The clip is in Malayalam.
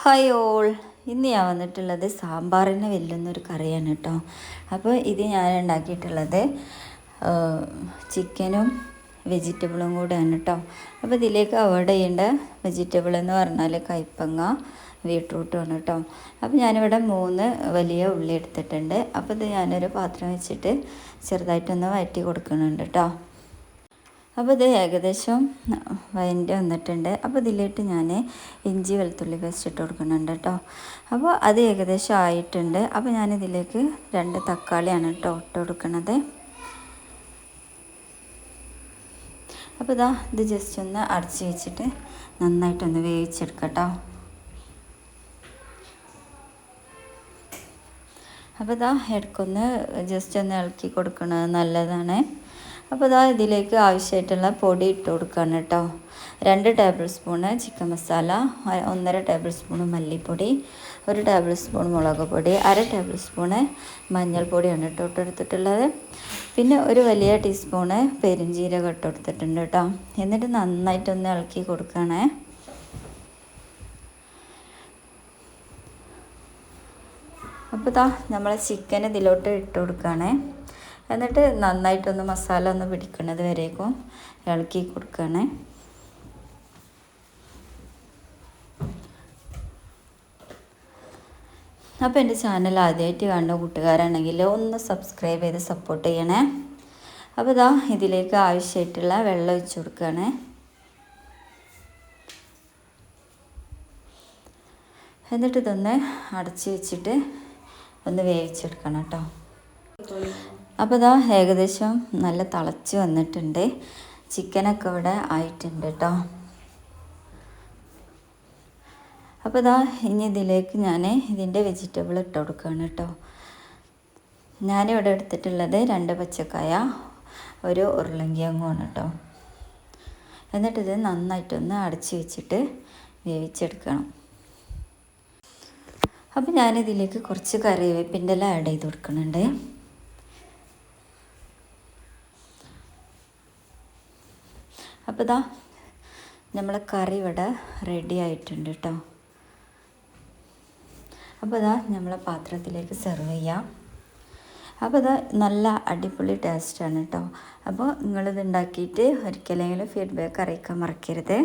ഹായ് ഓൾ, ഇന്ന് ഞാൻ വന്നിട്ടുള്ളത് സാമ്പാറിന് വെല്ലുന്നൊരു കറിയാണ് കേട്ടോ. അപ്പോൾ ഇത് ഞാൻ ഉണ്ടാക്കിയിട്ടുള്ളത് ചിക്കനും വെജിറ്റബിളും കൂടെയാണ് കേട്ടോ. അപ്പോൾ ഇതിലേക്ക് അവോയ്ഡ് ചെയ്യേണ്ട വെജിറ്റബിൾ എന്ന് പറഞ്ഞാൽ കയ്പ്പങ്ങ, ബീട്രൂട്ടുമാണ് കേട്ടോ. അപ്പോൾ ഞാനിവിടെ 3 വലിയ ഉള്ളി എടുത്തിട്ടുണ്ട്. അപ്പോൾ ഇത് ഞാനൊരു പാത്രം വെച്ചിട്ട് ചെറുതായിട്ടൊന്ന് വഴറ്റി കൊടുക്കുന്നുണ്ട് കേട്ടോ. അപ്പോൾ ഇത് ഏകദേശം വഴറ്റി വന്നിട്ടുണ്ട്. അപ്പോൾ ഇതിലേക്ക് ഞാൻ ഇഞ്ചി വെളുത്തുള്ളി പേസ്റ്റ് ഇട്ട് കൊടുക്കുന്നുണ്ട് കേട്ടോ. അപ്പോൾ അത് ഏകദേശം ആയിട്ടുണ്ട്. അപ്പോൾ ഞാനിതിലേക്ക് 2 തക്കാളിയാണ് കേട്ടോ ഇട്ട് കൊടുക്കുന്നത്. അപ്പോൾ ഇത് ജസ്റ്റ് ഒന്ന് അടച്ച് വെച്ചിട്ട് നന്നായിട്ടൊന്ന് വേവിച്ചെടുക്കാം കേട്ടോ. അപ്പോൾ ഇടയ്ക്കൊന്ന് ജസ്റ്റ് ഒന്ന് ഇളക്കി കൊടുക്കുന്നത് നല്ലതാണ്. അപ്പോൾ ഇതിലേക്ക് ആവശ്യമായിട്ടുള്ള പൊടി ഇട്ട് കൊടുക്കുകയാണ് കേട്ടോ. 2 table spoon chicken masala, 1.5 table spoon മല്ലിപ്പൊടി, 1 ടേബിൾ സ്പൂൺ മുളക് പൊടി, 1/2 ടേബിൾ സ്പൂണ് മഞ്ഞൾപ്പൊടിയാണ് കേട്ടോ ഇട്ടെടുത്തിട്ടുള്ളത്. പിന്നെ ഒരു വലിയ ടീസ്പൂണ് പെരുംജീരകം ഇട്ട് കൊടുത്തിട്ടുണ്ട് കേട്ടോ. എന്നിട്ട് നന്നായിട്ടൊന്ന് ഇളക്കി കൊടുക്കണേ. അപ്പോൾ നമ്മളെ ചിക്കൻ ഇതിലോട്ട് ഇട്ട് കൊടുക്കുകയാണേ. എന്നിട്ട് നന്നായിട്ടൊന്ന് മസാല ഒന്ന് പിടിക്കുന്നത് വരേക്കും ഇളക്കി കൊടുക്കുകയാണേ. അപ്പോൾ എൻ്റെ ചാനൽ ആദ്യമായിട്ട് കാണുന്ന കൂട്ടുകാരാണെങ്കിൽ ഒന്ന് സബ്സ്ക്രൈബ് ചെയ്ത് സപ്പോർട്ട് ചെയ്യണേ. അപ്പോൾ ഇതിലേക്ക് ആവശ്യമായിട്ടുള്ള വെള്ളം ഒഴിച്ച് കൊടുക്കുകയാണേ. എന്നിട്ട് ഇതൊന്ന് അടച്ച് വെച്ചിട്ട് ഒന്ന് വേവിച്ചെടുക്കണം കേട്ടോ. അപ്പോൾ ഏകദേശം നല്ല തിളച്ച് വന്നിട്ടുണ്ട്. ചിക്കനൊക്കെ ഇവിടെ ആയിട്ടുണ്ട് കേട്ടോ. അപ്പോൾ ഇനി ഇതിലേക്ക് ഞാൻ ഇതിൻ്റെ വെജിറ്റബിൾ ഇട്ട് കൊടുക്കുകയാണ് കേട്ടോ. ഞാനിവിടെ എടുത്തിട്ടുള്ളത് 2 പച്ചക്കായ, 1 ഉരുളങ്കിഴങ്ങുമാണ് കേട്ടോ. എന്നിട്ടിത് നന്നായിട്ടൊന്ന് അടച്ച് വെച്ചിട്ട് വേവിച്ചെടുക്കണം. അപ്പോൾ ഞാനിതിലേക്ക് കുറച്ച് കറിവേപ്പിൻ്റെ ഇല ആഡ് ചെയ്ത് കൊടുക്കുന്നുണ്ട്. അപ്പോൾ നമ്മളെ കറി ഇവിടെ റെഡി ആയിട്ടുണ്ട് കേട്ടോ. അപ്പോൾ നമ്മളെ പാത്രത്തിലേക്ക് സെർവ് ചെയ്യാം. അപ്പോൾ നല്ല അടിപൊളി ടേസ്റ്റാണ് കേട്ടോ. അപ്പോൾ നിങ്ങളിത് ഉണ്ടാക്കിയിട്ട് ഒരിക്കലെങ്കിലും ഫീഡ്ബാക്ക് അറിയിക്കാൻ മറക്കരുത്.